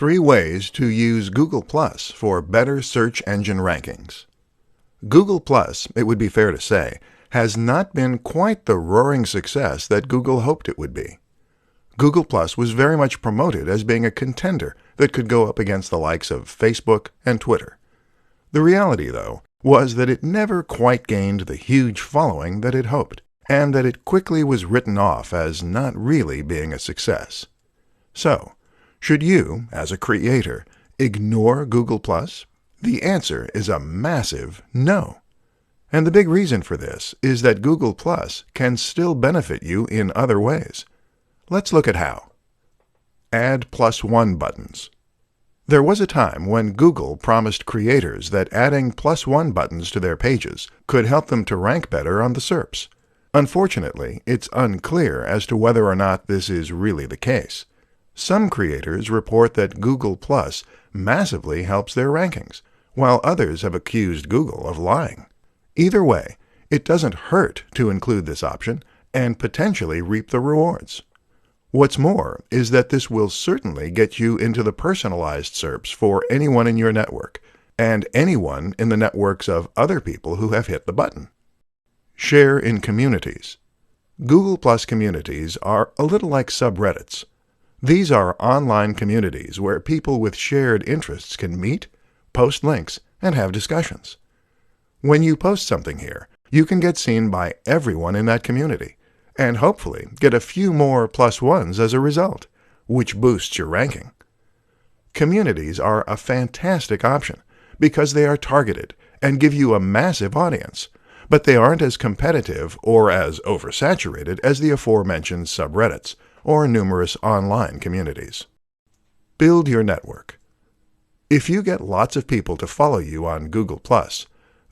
3 ways to use Google Plus for better search engine rankings. Google Plus, it would be fair to say, has not been quite the roaring success that Google hoped it would be. Google Plus was very much promoted as being a contender that could go up against the likes of Facebook and Twitter. The reality, though, was that it never quite gained the huge following that it hoped, and that it quickly was written off as not really being a success. So, should you, as a creator, ignore Google Plus? The answer is a massive no. And the big reason for this is that Google Plus can still benefit you in other ways. Let's look at how. Add +1 buttons. There was a time when Google promised creators that adding +1 buttons to their pages could help them to rank better on the SERPs. Unfortunately, it's unclear as to whether or not this is really the case. Some creators report that Google Plus massively helps their rankings, while others have accused Google of lying. Either way, it doesn't hurt to include this option and potentially reap the rewards. What's more is that this will certainly get you into the personalized SERPs for anyone in your network, and anyone in the networks of other people who have hit the button. Share in communities. Google Plus communities are a little like subreddits. These are online communities where people with shared interests can meet, post links, and have discussions. When you post something here, you can get seen by everyone in that community, and hopefully get a few more +1s as a result, which boosts your ranking. Communities are a fantastic option because they are targeted and give you a massive audience, but they aren't as competitive or as oversaturated as the aforementioned subreddits or numerous online communities. Build your network. If you get lots of people to follow you on Google+,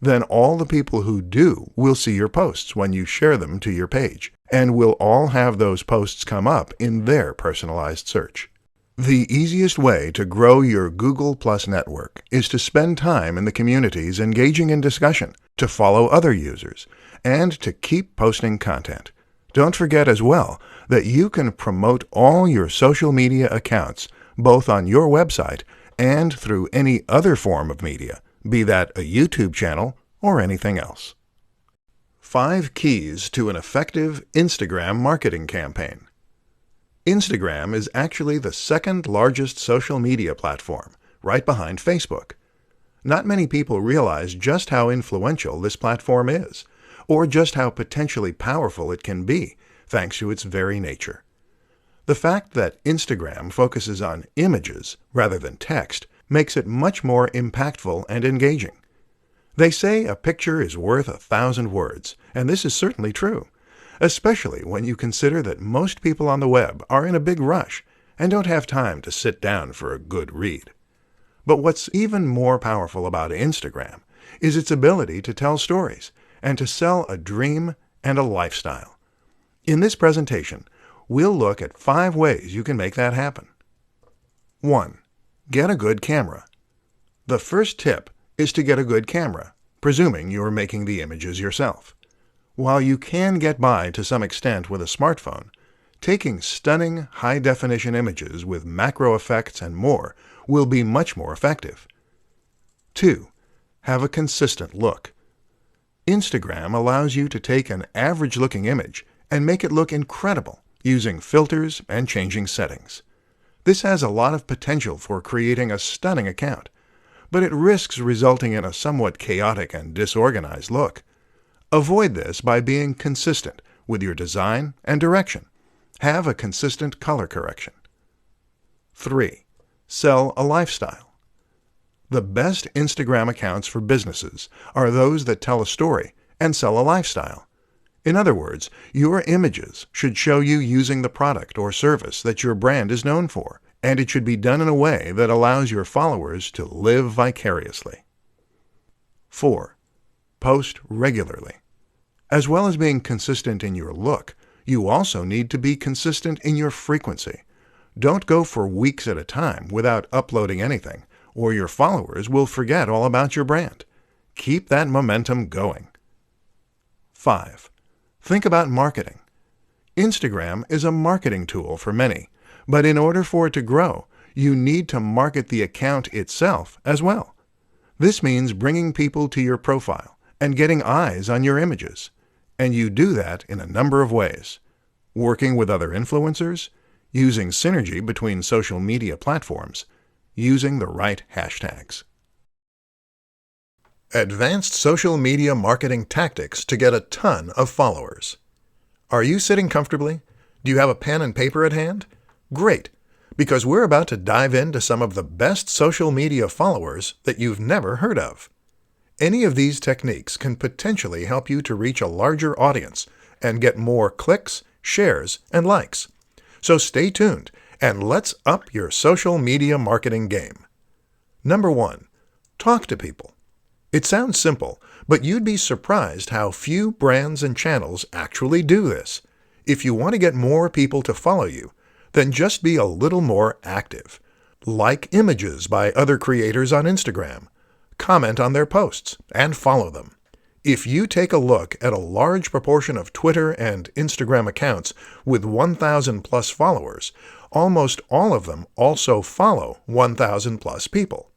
then all the people who do will see your posts when you share them to your page, and will all have those posts come up in their personalized search. The easiest way to grow your Google Plus network is to spend time in the communities engaging in discussion, to follow other users, and to keep posting content. Don't forget as well that you can promote all your social media accounts both on your website and through any other form of media, be that a YouTube channel or anything else. 5 keys to an effective Instagram marketing campaign. Instagram is actually the second largest social media platform, right behind Facebook. Not many people realize just how influential this platform is, or just how potentially powerful it can be, thanks to its very nature. The fact that Instagram focuses on images rather than text makes it much more impactful and engaging. They say a picture is worth 1,000 words, and this is certainly true, especially when you consider that most people on the web are in a big rush and don't have time to sit down for a good read. But what's even more powerful about Instagram is its ability to tell stories and to sell a dream and a lifestyle. In this presentation, we'll look at 5 ways you can make that happen. 1. Get a good camera. The first tip is to get a good camera, presuming you're making the images yourself. While you can get by to some extent with a smartphone, taking stunning high-definition images with macro effects and more will be much more effective. 2. Have a consistent look. Instagram allows you to take an average-looking image and make it look incredible using filters and changing settings. This has a lot of potential for creating a stunning account, but it risks resulting in a somewhat chaotic and disorganized look. Avoid this by being consistent with your design and direction. Have a consistent color correction. 3. Sell a lifestyle. The best Instagram accounts for businesses are those that tell a story and sell a lifestyle. In other words, your images should show you using the product or service that your brand is known for, and it should be done in a way that allows your followers to live vicariously. 4. Post regularly. As well as being consistent in your look, you also need to be consistent in your frequency. Don't go for weeks at a time without uploading anything, or your followers will forget all about your brand. Keep that momentum going. 5. Think about marketing. Instagram is a marketing tool for many, but in order for it to grow, you need to market the account itself as well. This means bringing people to your profile and getting eyes on your images. And you do that in a number of ways. Working with other influencers, using synergy between social media platforms, using the right hashtags. Advanced social media marketing tactics to get a ton of followers. Are you sitting comfortably? Do you have a pen and paper at hand? Great, because we're about to dive into some of the best social media followers that you've never heard of. Any of these techniques can potentially help you to reach a larger audience and get more clicks, shares, and likes. So stay tuned and let's up your social media marketing game. Number 1. Talk to people. It sounds simple, but you'd be surprised how few brands and channels actually do this. If you want to get more people to follow you, then just be a little more active. Like images by other creators on Instagram, comment on their posts, and follow them. If you take a look at a large proportion of Twitter and Instagram accounts with 1,000 plus followers, almost all of them also follow 1,000 plus people.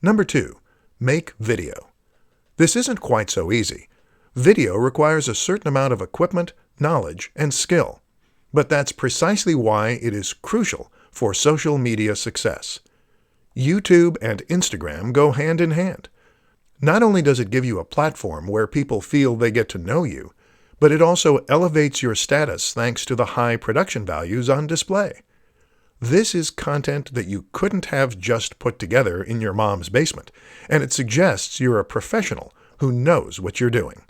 Number 2, make video. This isn't quite so easy. Video requires a certain amount of equipment, knowledge, and skill. But that's precisely why it is crucial for social media success. YouTube and Instagram go hand in hand. Not only does it give you a platform where people feel they get to know you, but it also elevates your status thanks to the high production values on display. This is content that you couldn't have just put together in your mom's basement, and it suggests you're a professional who knows what you're doing.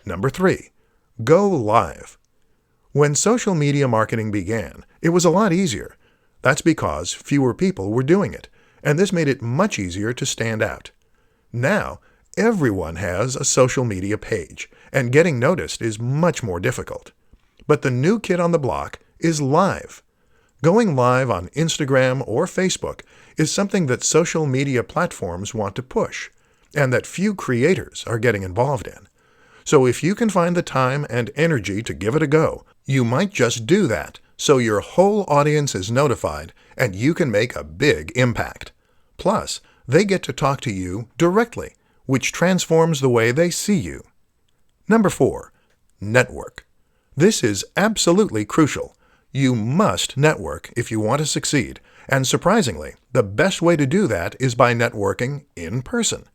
Number 3, go live. When social media marketing began, it was a lot easier. That's because fewer people were doing it, and this made it much easier to stand out. Now, everyone has a social media page, and getting noticed is much more difficult. But the new kid on the block is live. Going live on Instagram or Facebook is something that social media platforms want to push, and that few creators are getting involved in. So if you can find the time and energy to give it a go, you might just do that so your whole audience is notified and you can make a big impact. Plus, they get to talk to you directly, which transforms the way they see you. Number 4, network. This is absolutely crucial. You must network if you want to succeed, and surprisingly, the best way to do that is by networking in person.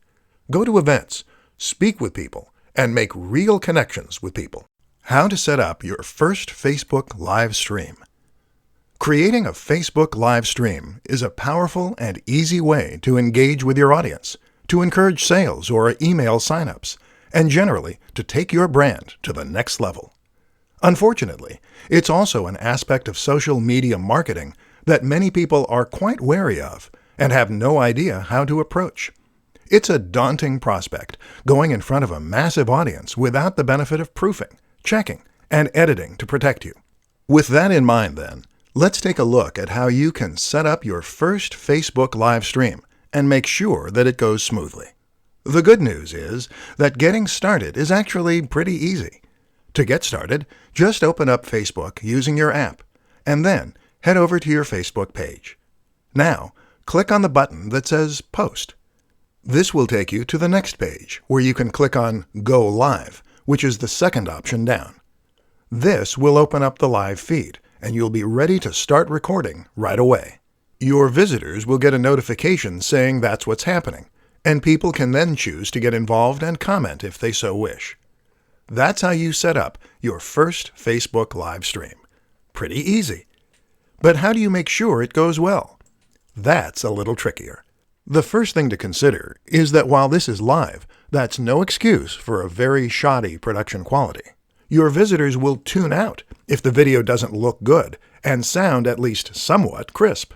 Go to events, speak with people, and make real connections with people. How to set up your first Facebook live stream. Creating a Facebook live stream is a powerful and easy way to engage with your audience, to encourage sales or email signups, and generally to take your brand to the next level. Unfortunately, it's also an aspect of social media marketing that many people are quite wary of and have no idea how to approach. It's a daunting prospect, going in front of a massive audience without the benefit of proofing, checking, and editing to protect you. With that in mind then, let's take a look at how you can set up your first Facebook live stream and make sure that it goes smoothly. The good news is that getting started is actually pretty easy. To get started, just open up Facebook using your app, and then head over to your Facebook page. Now, click on the button that says Post. This will take you to the next page, where you can click on Go Live, which is the second option down. This will open up the live feed, and you'll be ready to start recording right away. Your visitors will get a notification saying that's what's happening, and people can then choose to get involved and comment if they so wish. That's how you set up your first Facebook live stream. Pretty easy. But how do you make sure it goes well? That's a little trickier. The first thing to consider is that while this is live, that's no excuse for a very shoddy production quality. Your visitors will tune out if the video doesn't look good and sound at least somewhat crisp.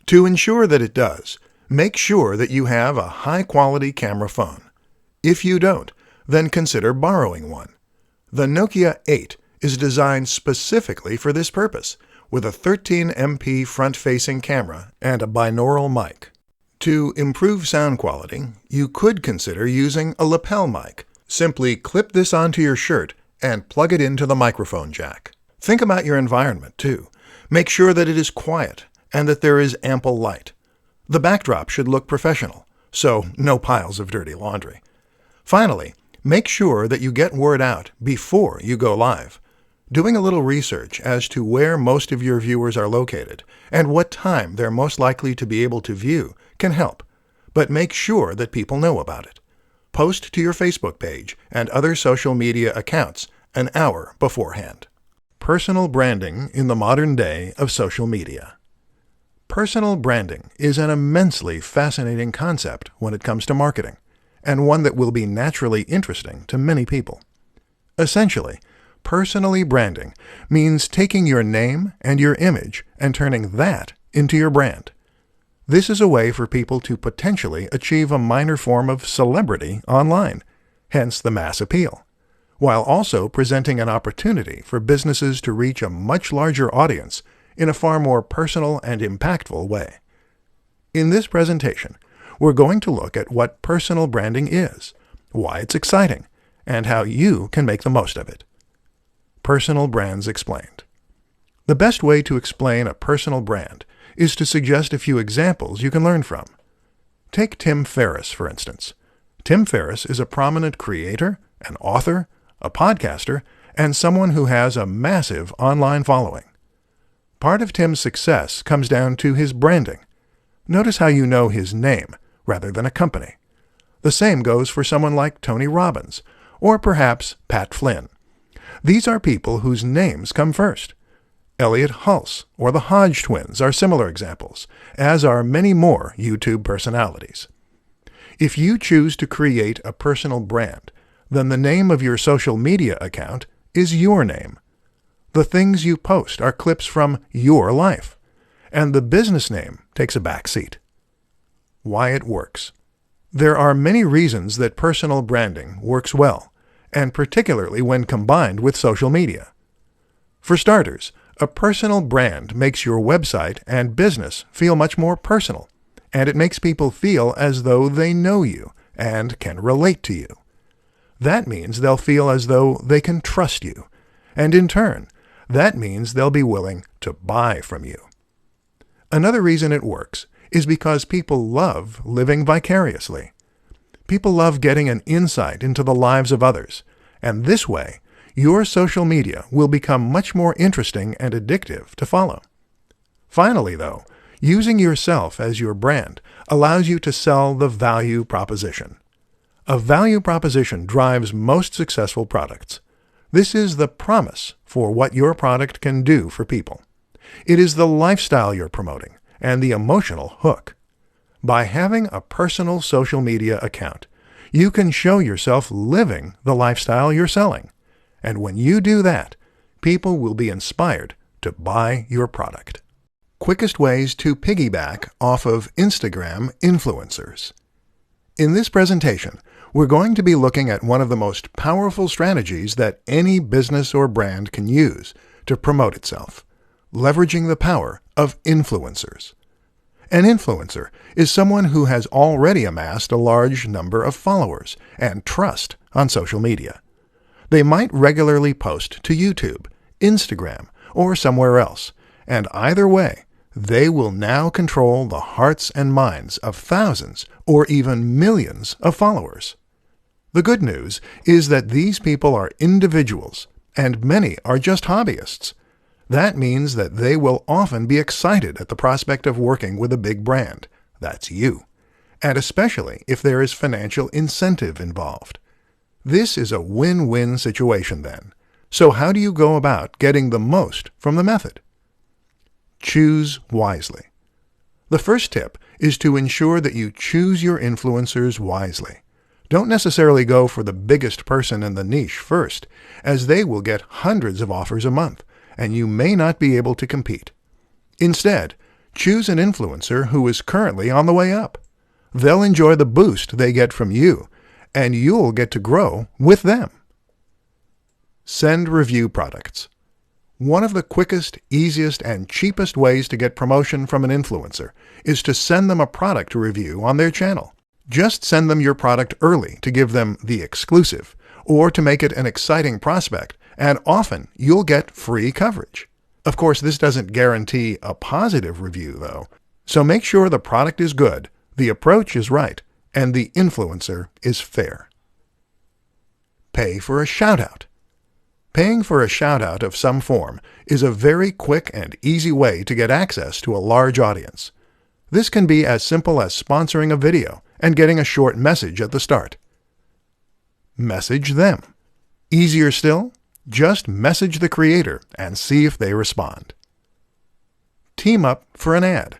To ensure that it does, make sure that you have a high-quality camera phone. If you don't, then consider borrowing one. The Nokia 8 is designed specifically for this purpose, with a 13 MP front-facing camera and a binaural mic. To improve sound quality, you could consider using a lapel mic. Simply clip this onto your shirt and plug it into the microphone jack. Think about your environment, too. Make sure that it is quiet and that there is ample light. The backdrop should look professional, so no piles of dirty laundry. Finally, make sure that you get word out before you go live. Doing a little research as to where most of your viewers are located and what time they're most likely to be able to view can help, but make sure that people know about it. Post to your Facebook page and other social media accounts an hour beforehand. Personal branding in the modern day of social media. Personal branding is an immensely fascinating concept when it comes to marketing, and one that will be naturally interesting to many people. Essentially, personally branding means taking your name and your image and turning that into your brand. This is a way for people to potentially achieve a minor form of celebrity online, hence the mass appeal, while also presenting an opportunity for businesses to reach a much larger audience in a far more personal and impactful way. In this presentation, we're going to look at what personal branding is, why it's exciting, and how you can make the most of it. Personal brands explained. The best way to explain a personal brand is to suggest a few examples you can learn from. Take Tim Ferriss, for instance. Tim Ferriss is a prominent creator, an author, a podcaster, and someone who has a massive online following. Part of Tim's success comes down to his branding. Notice how you know his name rather than a company. The same goes for someone like Tony Robbins, or perhaps Pat Flynn. These are people whose names come first. Elliot Hulse or the Hodge twins are similar examples, as are many more YouTube personalities. If you choose to create a personal brand, then the name of your social media account is your name. The things you post are clips from your life, and the business name takes a back seat. Why it works. There are many reasons that personal branding works well, and particularly when combined with social media. For starters, a personal brand makes your website and business feel much more personal, and it makes people feel as though they know you and can relate to you. That means they'll feel as though they can trust you, and in turn, that means they'll be willing to buy from you. Another reason it works is because people love living vicariously. People love getting an insight into the lives of others, and this way, your social media will become much more interesting and addictive to follow. Finally, though, using yourself as your brand allows you to sell the value proposition. A value proposition drives most successful products. This is the promise for what your product can do for people. It is the lifestyle you're promoting and the emotional hook. By having a personal social media account, you can show yourself living the lifestyle you're selling. And when you do that, people will be inspired to buy your product. Quickest ways to piggyback off of Instagram influencers. In this presentation, we're going to be looking at one of the most powerful strategies that any business or brand can use to promote itself, leveraging the power of influencers. An influencer is someone who has already amassed a large number of followers and trust on social media. They might regularly post to YouTube, Instagram, or somewhere else, and either way, they will now control the hearts and minds of thousands or even millions of followers. The good news is that these people are individuals, and many are just hobbyists. That means that they will often be excited at the prospect of working with a big brand. That's you. And especially if there is financial incentive involved. This is a win-win situation then. So how do you go about getting the most from the method? Choose wisely. The first tip is to ensure that you choose your influencers wisely. Don't necessarily go for the biggest person in the niche first, as they will get hundreds of offers a month, and you may not be able to compete. Instead, choose an influencer who is currently on the way up. They'll enjoy the boost they get from you, and you'll get to grow with them. Send review products. One of the quickest, easiest, and cheapest ways to get promotion from an influencer is to send them a product review on their channel. Just send them your product early to give them the exclusive, or to make it an exciting prospect, and often you'll get free coverage. Of course, this doesn't guarantee a positive review, though. So make sure the product is good, the approach is right, and the influencer is fair. Pay for a shout-out. Paying for a shout-out of some form is a very quick and easy way to get access to a large audience. This can be as simple as sponsoring a video and getting a short message at the start. Message them. Easier still, just message the creator and see if they respond. Team up for an ad.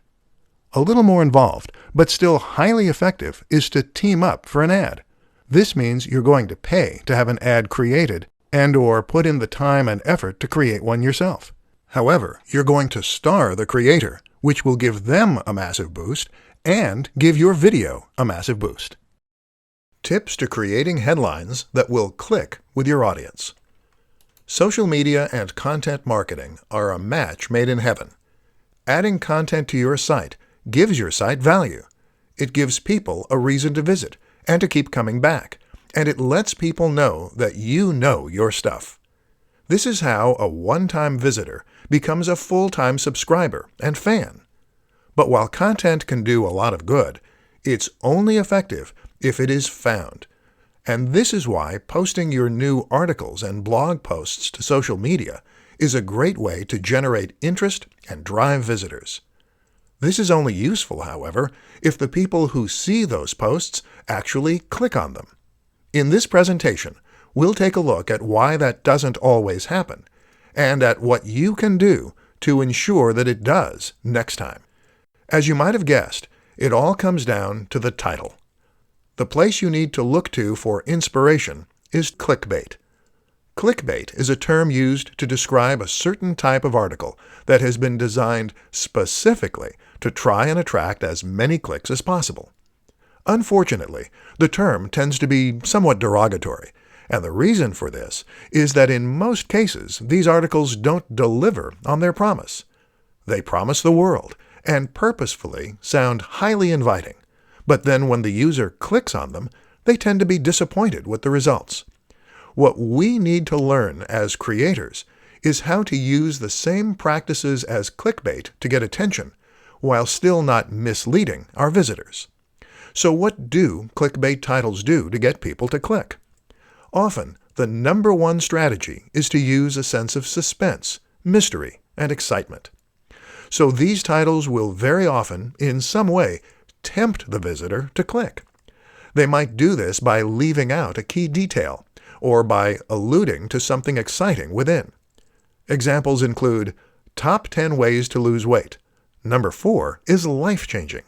A little more involved, but still highly effective, is to team up for an ad. This means you're going to pay to have an ad created and/or put in the time and effort to create one yourself. However, you're going to star the creator, which will give them a massive boost and give your video a massive boost. Tips to creating headlines that will click with your audience. Social media and content marketing are a match made in heaven. Adding content to your site gives your site value. It gives people a reason to visit and to keep coming back, and it lets people know that you know your stuff. This is how a one-time visitor becomes a full-time subscriber and fan. But while content can do a lot of good, it's only effective if it is found. And this is why posting your new articles and blog posts to social media is a great way to generate interest and drive visitors. This is only useful, however, if the people who see those posts actually click on them. In this presentation, we'll take a look at why that doesn't always happen, and at what you can do to ensure that it does next time. As you might have guessed, it all comes down to the title. The place you need to look to for inspiration is clickbait. Clickbait is a term used to describe a certain type of article that has been designed specifically to try and attract as many clicks as possible. Unfortunately, the term tends to be somewhat derogatory, and the reason for this is that in most cases these articles don't deliver on their promise. They promise the world and purposefully sound highly inviting, but then when the user clicks on them, they tend to be disappointed with the results. What we need to learn as creators is how to use the same practices as clickbait to get attention, while still not misleading our visitors. So what do clickbait titles do to get people to click? Often, the number one strategy is to use a sense of suspense, mystery, and excitement. So these titles will very often, in some way, tempt the visitor to click. They might do this by leaving out a key detail, or by alluding to something exciting within. Examples include, Top 10 Ways to Lose Weight. Number 4 is life-changing.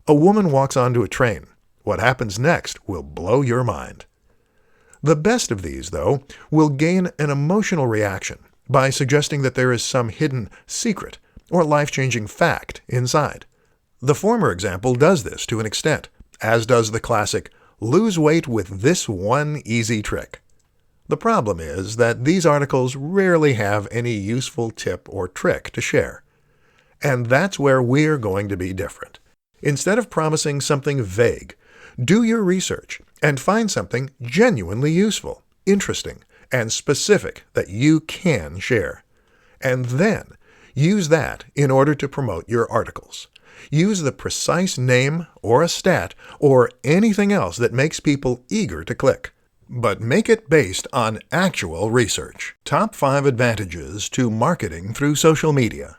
A woman walks onto a train. What happens next will blow your mind. The best of these, though, will gain an emotional reaction by suggesting that there is some hidden secret or life-changing fact inside. The former example does this to an extent, as does the classic, lose weight with this one easy trick. The problem is that these articles rarely have any useful tip or trick to share. And that's where we're going to be different. Instead of promising something vague, do your research and find something genuinely useful, interesting, and specific that you can share. And then use that in order to promote your articles. Use the precise name or a stat or anything else that makes people eager to click. But make it based on actual research. Top 5 advantages to marketing through social media.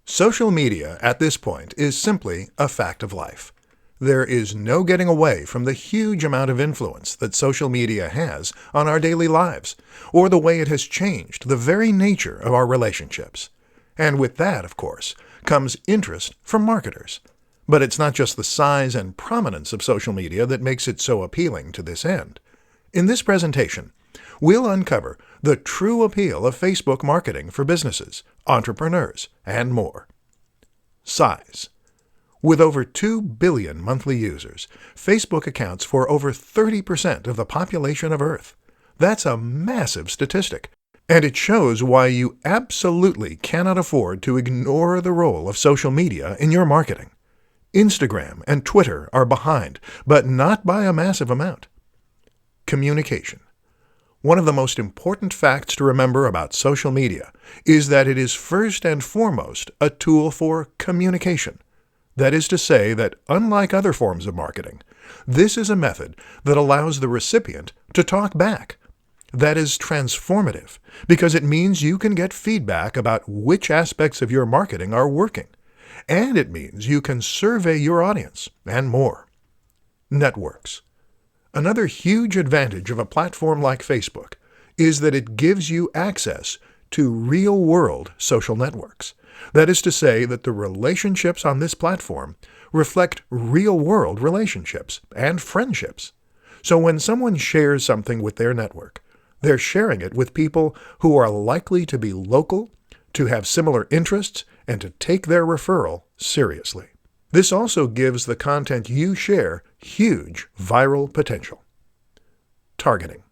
Social media at this point is simply a fact of life. There is no getting away from the huge amount of influence that social media has on our daily lives, or the way it has changed the very nature of our relationships. And with that, of course, comes interest from marketers. But it's not just the size and prominence of social media that makes it so appealing to this end. In this presentation, we'll uncover the true appeal of Facebook marketing for businesses, entrepreneurs, and more. Size. With over 2 billion monthly users, Facebook accounts for over 30% of the population of Earth. That's a massive statistic, and it shows why you absolutely cannot afford to ignore the role of social media in your marketing. Instagram and Twitter are behind, but not by a massive amount. Communication. One of the most important facts to remember about social media is that it is first and foremost a tool for communication. That is to say that, unlike other forms of marketing, this is a method that allows the recipient to talk back. That is transformative because it means you can get feedback about which aspects of your marketing are working, and it means you can survey your audience and more. Networks. Another huge advantage of a platform like Facebook is that it gives you access to real-world social networks. That is to say that the relationships on this platform reflect real-world relationships and friendships. So when someone shares something with their network, they're sharing it with people who are likely to be local, to have similar interests, and to take their referral seriously. This also gives the content you share huge viral potential. Targeting.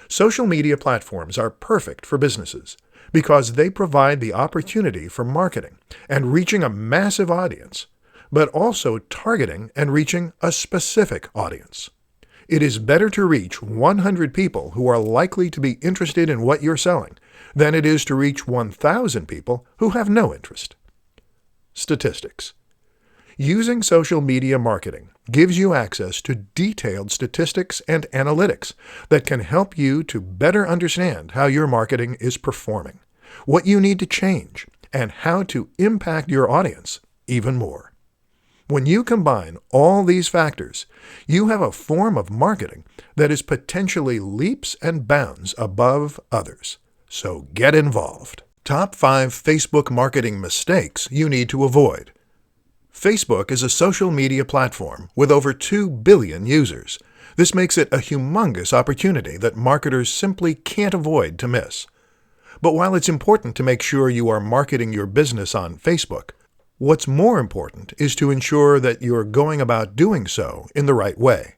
Social media platforms are perfect for businesses because they provide the opportunity for marketing and reaching a massive audience, but also targeting and reaching a specific audience. It is better to reach 100 people who are likely to be interested in what you're selling than it is to reach 1,000 people who have no interest. Statistics. Using social media marketing gives you access to detailed statistics and analytics that can help you to better understand how your marketing is performing, what you need to change, and how to impact your audience even more. When you combine all these factors, you have a form of marketing that is potentially leaps and bounds above others. So get involved. Top 5 Facebook marketing mistakes you need to avoid. Facebook is a social media platform with over 2 billion users. This makes it a humongous opportunity that marketers simply can't avoid to miss. But while it's important to make sure you are marketing your business on Facebook, what's more important is to ensure that you're going about doing so in the right way.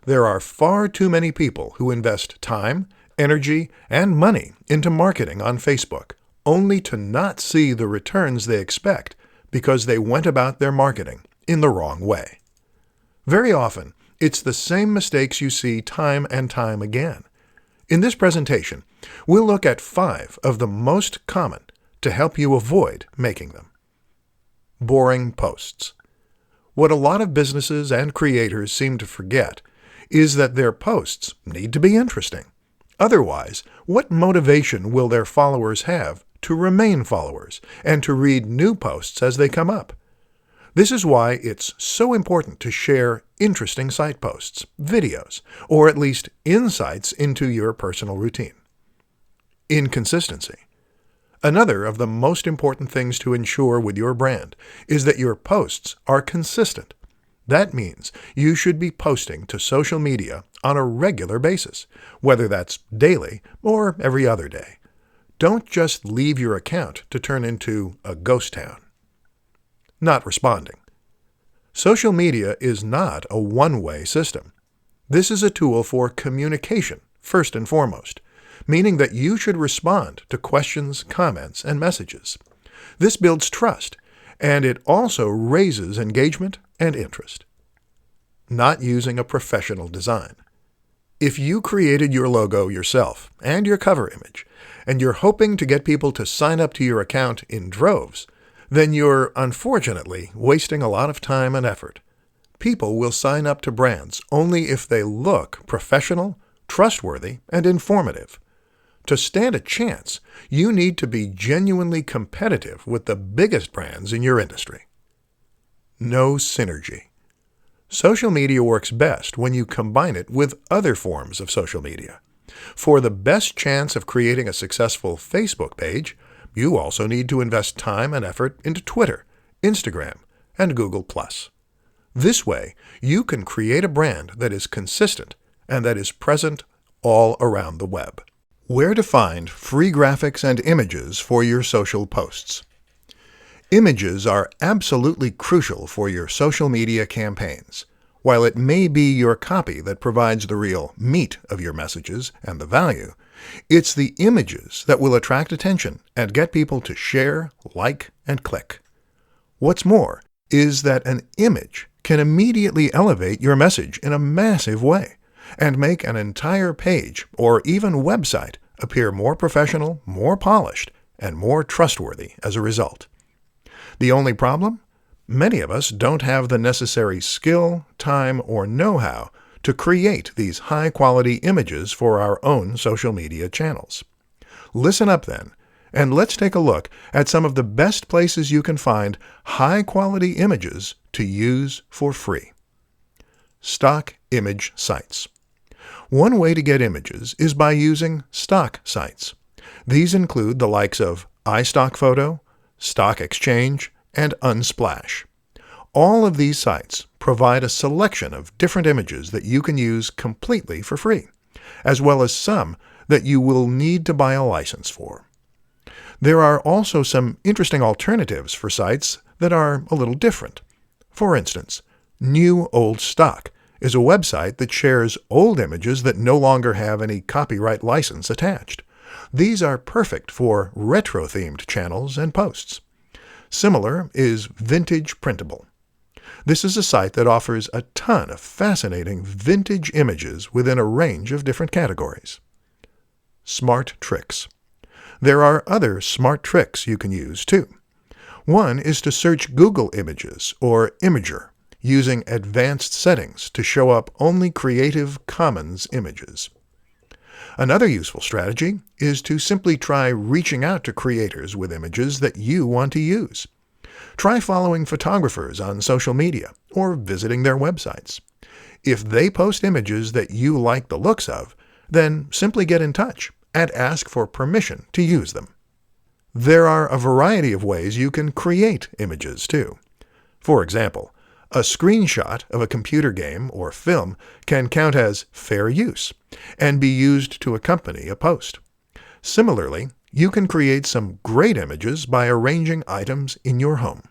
There are far too many people who invest time, energy, and money into marketing on Facebook, only to not see the returns they expect because they went about their marketing in the wrong way. Very often, it's the same mistakes you see time and time again. In this presentation, we'll look at 5 of the most common to help you avoid making them. Boring posts. What a lot of businesses and creators seem to forget is that their posts need to be interesting. Otherwise, what motivation will their followers have to remain followers and to read new posts as they come up? This is why it's so important to share interesting site posts, videos, or at least insights into your personal routine. Inconsistency. Another of the most important things to ensure with your brand is that your posts are consistent. That means you should be posting to social media on a regular basis, whether that's daily or every other day. Don't just leave your account to turn into a ghost town. Not responding. Social media is not a one-way system. This is a tool for communication, first and foremost, meaning that you should respond to questions, comments, and messages. This builds trust, and it also raises engagement and interest. Not using a professional design. If you created your logo yourself and your cover image, and you're hoping to get people to sign up to your account in droves, then you're unfortunately wasting a lot of time and effort. People will sign up to brands only if they look professional, trustworthy, and informative. To stand a chance, you need to be genuinely competitive with the biggest brands in your industry. No synergy. Social media works best when you combine it with other forms of social media. For the best chance of creating a successful Facebook page, you also need to invest time and effort into Twitter, Instagram, and Google+. This way, you can create a brand that is consistent and that is present all around the web. Where to find free graphics and images for your social posts. Images are absolutely crucial for your social media campaigns. While it may be your copy that provides the real meat of your messages and the value, it's the images that will attract attention and get people to share, like, and click. What's more is that an image can immediately elevate your message in a massive way, and make an entire page or even website appear more professional, more polished, and more trustworthy as a result. The only problem? Many of us don't have the necessary skill, time, or know-how to create these high-quality images for our own social media channels. Listen up then, and let's take a look at some of the best places you can find high-quality images to use for free. Stock image sites. One way to get images is by using stock sites. These include the likes of iStockPhoto, Stock Exchange, and Unsplash. All of these sites provide a selection of different images that you can use completely for free, as well as some that you will need to buy a license for. There are also some interesting alternatives for sites that are a little different. For instance, New Old Stock is a website that shares old images that no longer have any copyright license attached. These are perfect for retro-themed channels and posts. Similar is Vintage Printable. This is a site that offers a ton of fascinating vintage images within a range of different categories. Smart Tricks. There are other smart tricks you can use too. One is to search Google Images or Imager using advanced settings to show up only Creative Commons images. Another useful strategy is to simply try reaching out to creators with images that you want to use. Try following photographers on social media or visiting their websites. If they post images that you like the looks of, then simply get in touch and ask for permission to use them. There are a variety of ways you can create images too. For example, a screenshot of a computer game or film can count as fair use and be used to accompany a post. Similarly, you can create some great images by arranging items in your home.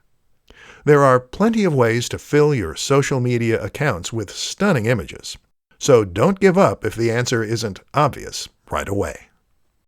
There are plenty of ways to fill your social media accounts with stunning images, so don't give up if the answer isn't obvious right away.